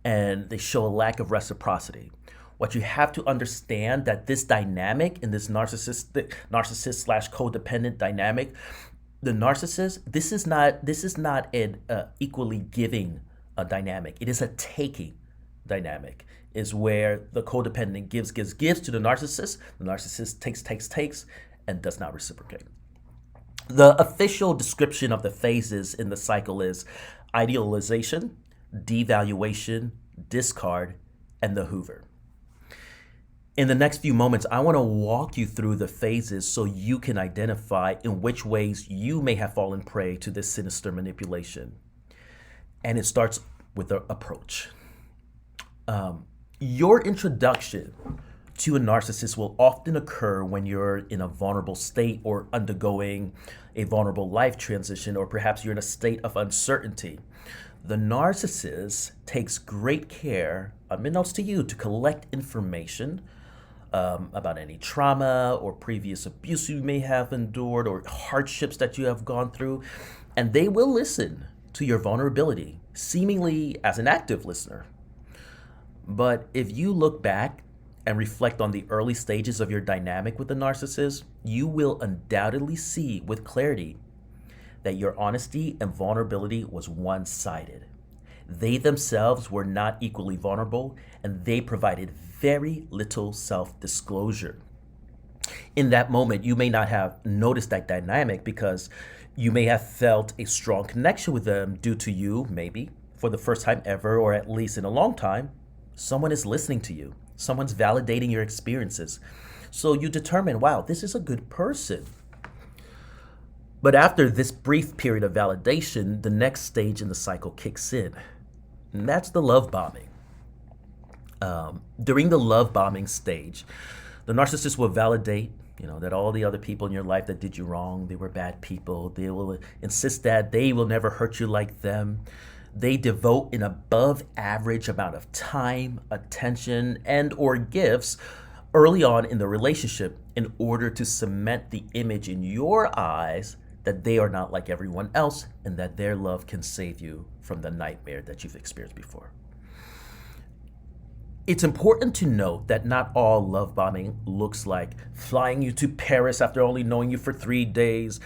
and they show a lack of reciprocity. What you have to understand that this dynamic in this narcissist slash codependent dynamic, the narcissist, this is not an equally giving dynamic. It is a taking dynamic. Is where the codependent gives to the narcissist. The narcissist takes, and does not reciprocate. The official description of the phases in the cycle is idealization, devaluation, discard, and the hoover. In the next few moments, I want to walk you through the phases so you can identify in which ways you may have fallen prey to this sinister manipulation. And it starts with the approach. Your introduction to a narcissist will often occur when you're in a vulnerable state or undergoing a vulnerable life transition, or perhaps you're in a state of uncertainty. The narcissist takes great care, unbeknownst to you, to collect information about any trauma or previous abuse you may have endured or hardships that you have gone through, and they will listen to your vulnerability, seemingly as an active listener. But if you look back and reflect on the early stages of your dynamic with the narcissist, you will undoubtedly see with clarity that your honesty and vulnerability was one-sided. They themselves were not equally vulnerable, and they provided very little self-disclosure. In that moment, you may not have noticed that dynamic because you may have felt a strong connection with them due to you, maybe, for the first time ever, or at least in a long time, someone is listening to you. Someone's validating your experiences. So you determine, wow, this is a good person. But after this brief period of validation, the next stage in the cycle kicks in. And that's the love bombing. During the love bombing stage, the narcissist will validate, that all the other people in your life that did you wrong, they were bad people. They will insist that they will never hurt you like them. They devote an above average amount of time, attention, and or gifts early on in the relationship in order to cement the image in your eyes that they are not like everyone else and that their love can save you from the nightmare that you've experienced before. It's important to note that not all love bombing looks like flying you to Paris after only knowing you for 3 days.